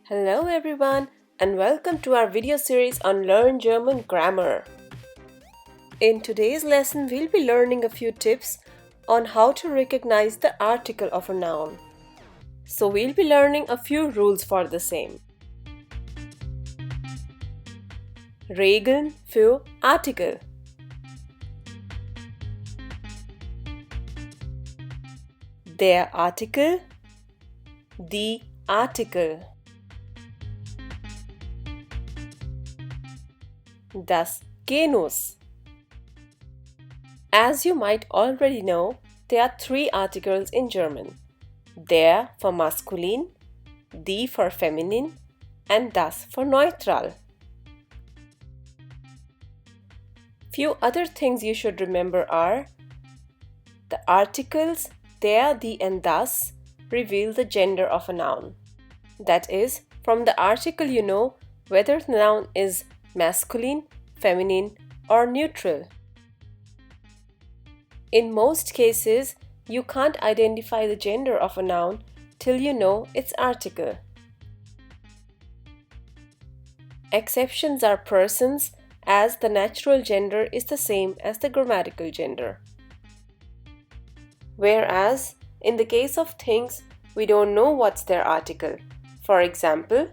Hello everyone and welcome to our video series on Learn German Grammar. In today's lesson, we'll be learning a few tips on how to recognize the article of a noun. So we'll be learning a few rules for the same. Regeln für Artikel. Der Artikel, die Artikel. Das Genus. As you might already know, there are three articles in German. Der for masculine, die for feminine, and das for neutral. Few other things you should remember are the articles der, die, and das reveal the gender of a noun. That is, from the article you know whether the noun is masculine, feminine, or neutral. In most cases, you can't identify the gender of a noun till you know its article. Exceptions are persons, as the natural gender is the same as the grammatical gender. Whereas, in the case of things, we don't know what's their article. For example,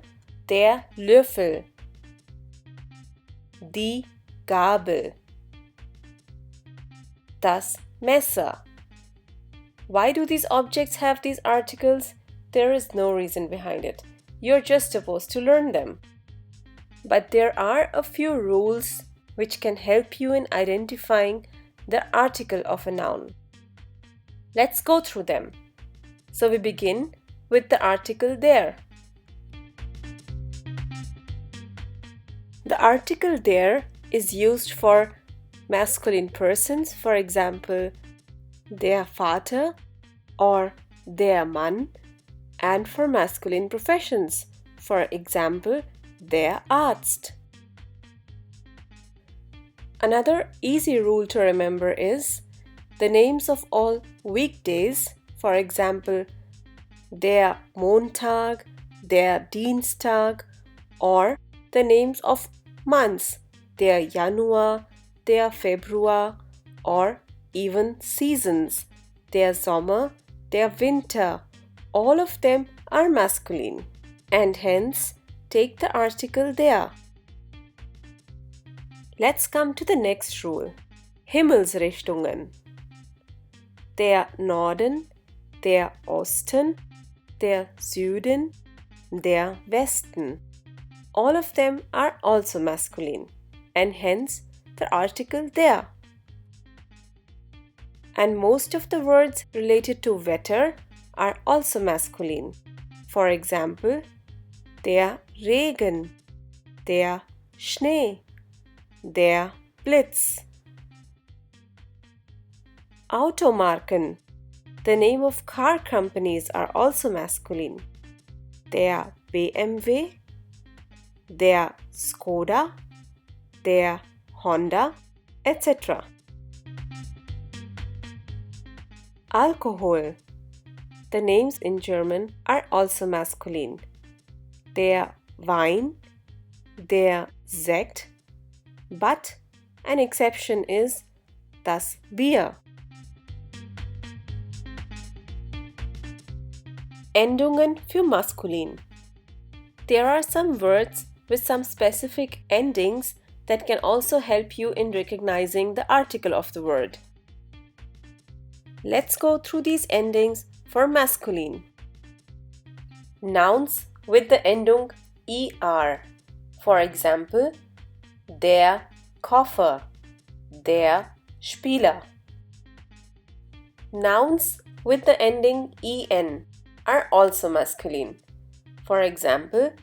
der Löffel, die Gabel, das Messer. Why do these objects have these articles? There is no reason behind it. You're just supposed to learn them. But there are a few rules which can help you in identifying the article of a noun. Let's go through them. So we begin with the article der. The article der is used for masculine persons, for example, der Vater or der Mann, and for masculine professions, for example, der Arzt. Another easy rule to remember is the names of all weekdays, for example, der Montag, der Dienstag, or the names of months, der Januar, der Februar, or even seasons, der Sommer, der Winter. All of them are masculine and hence take the article der. Let's come to the next rule. Himmelsrichtungen. Der Norden, der Osten, der Süden, der Westen. All of them are also masculine and hence the article der. And most of the words related to weather are also masculine. For example, der Regen, der Schnee, der Blitz. Automarken. The name of car companies are also masculine. Der BMW, der Skoda, der Honda, etc. Alcohol. The names in German are also masculine. Der Wein, der Sekt, but an exception is das Bier. Endungen für maskulin. There are some words with some specific endings that can also help you in recognizing the article of the word. Let's go through these endings for masculine. Nouns with the endung er. For example, der Koffer, der Spieler. Nouns with the ending en are also masculine. For example,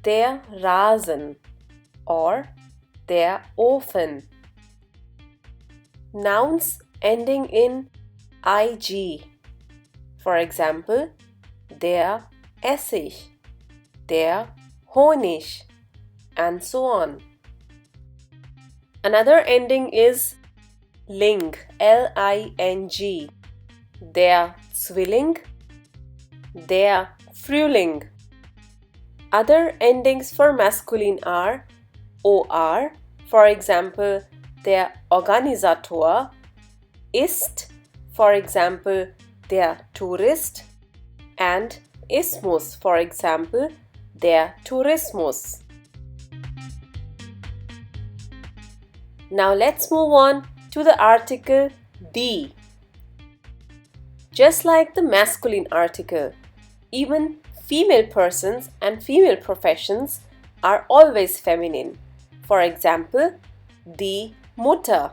der Rasen or der Ofen. Nouns ending in ig. For example, der Essig, der Honig, and so on. Another ending is ling, L-I-N-G. Der Zwilling, der Frühling. Other endings for masculine are OR, for example, der Organisator, ist, for example, der Tourist, and Ismus, for example, der Tourismus. Now let's move on to the article die. Just like the masculine article, even female persons and female professions are always feminine. For example, die Mutter,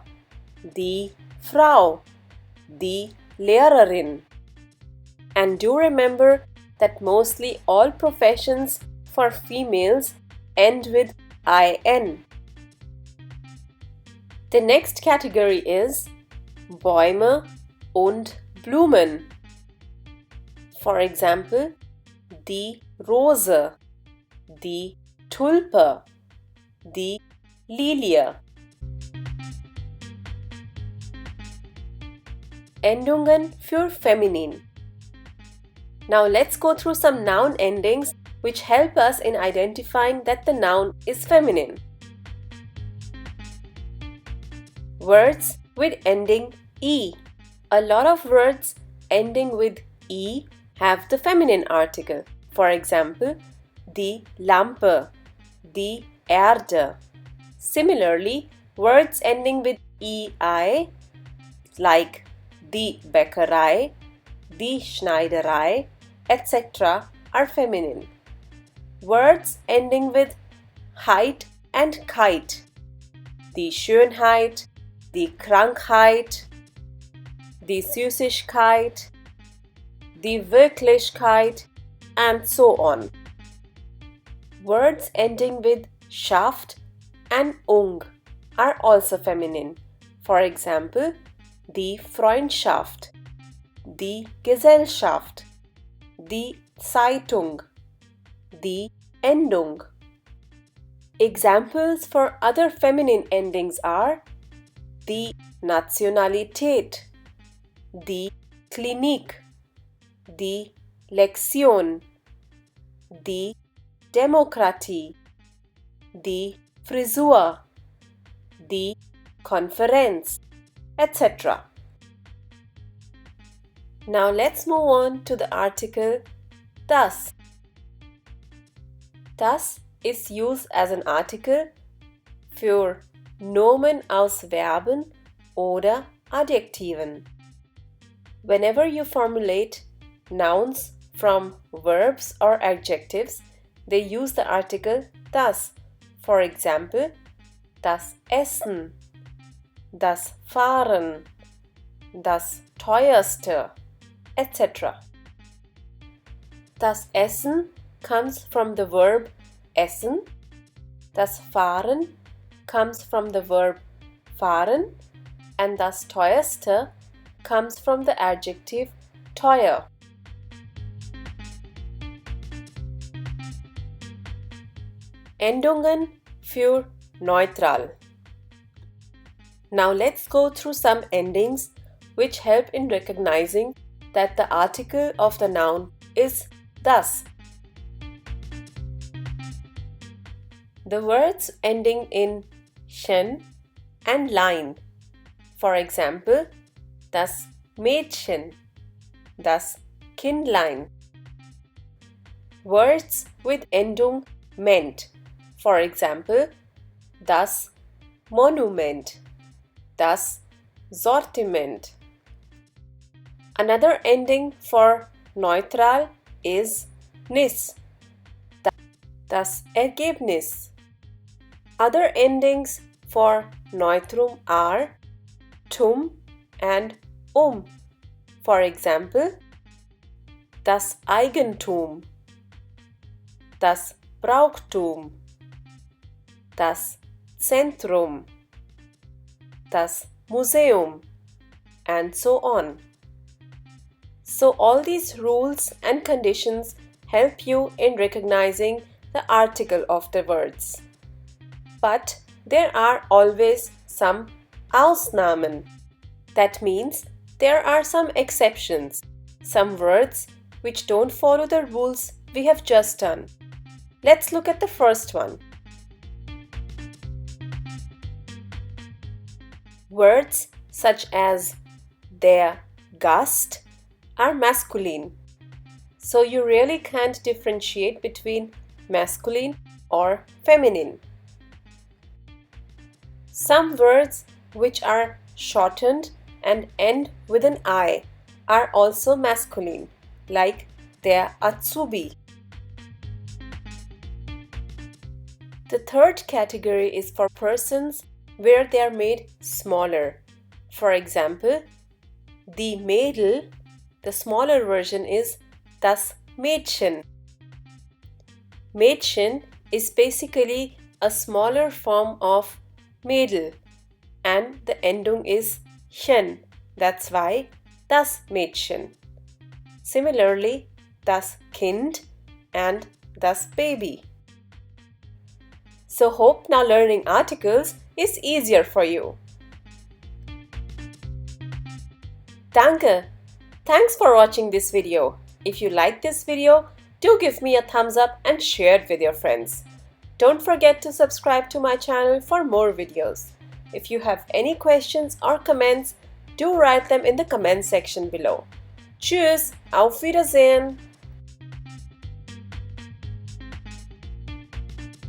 die Frau, die Lehrerin. And do remember that mostly all professions for females end with IN. The next category is Bäume und Blumen. For example, die Rose, die Tulpe, die Lilie. Endungen für feminin. Now let's go through some noun endings which help us in identifying that the noun is feminine. Words with ending E. A lot of words ending with E have the feminine article. For example, die Lampe, die Erde. Similarly, words ending with EI like die Bäckerei, die Schneiderei, etc. are feminine. Words ending with Heit and Keit, die Schönheit, die Krankheit, die Süßigkeit, die Wirklichkeit, and so on. Words ending with Schaft and ung are also feminine. For example, die Freundschaft, die Gesellschaft, die Zeitung, die Endung. Examples for other feminine endings are die Nationalität, die Klinik, die Lektion, die Demokratie, die Frisur, die Konferenz, etc. Now let's move on to the article das. Das is used as an article für Nomen aus Verben oder Adjektiven. Whenever you formulate nouns from verbs or adjectives, they use the article das. For example, das Essen, das Fahren, das Teuerste, etc. Das Essen comes from the verb essen. Das Fahren comes from the verb fahren. And das Teuerste comes from the adjective teuer. Endungen für neutral. Now let's go through some endings which help in recognizing that the article of the noun is das. The words ending in chen and lein. For example, das Mädchen, das Kindlein. Words with endung ment. For example, das Monument, das Sortiment. Another ending for neutral is nis, das Ergebnis. Other endings for neutrum are tum and For example, das Eigentum, das Brauchtum, das Zentrum, das Museum, and so on. So all these rules and conditions help you in recognizing the article of the words. But there are always some Ausnahmen. That means there are some exceptions, some words which don't follow the rules we have just done. Let's look at the first one. Words such as der Gast are masculine, so you really can't differentiate between masculine or feminine. Some words which are shortened and end with an I are also masculine, like der Azubi. The third category is for persons where they are made smaller. For example, die Mädel, the smaller version is das Mädchen. Mädchen is basically a smaller form of Mädel and the ending is chen. That's why das Mädchen. Similarly, das Kind and das Baby. So hope now learning articles is easier for you. Danke! Thanks for watching this video. If you like this video, do give me a thumbs up and share it with your friends. Don't forget to subscribe to my channel for more videos. If you have any questions or comments, do write them in the comment section below. Tschüss, auf Wiedersehen!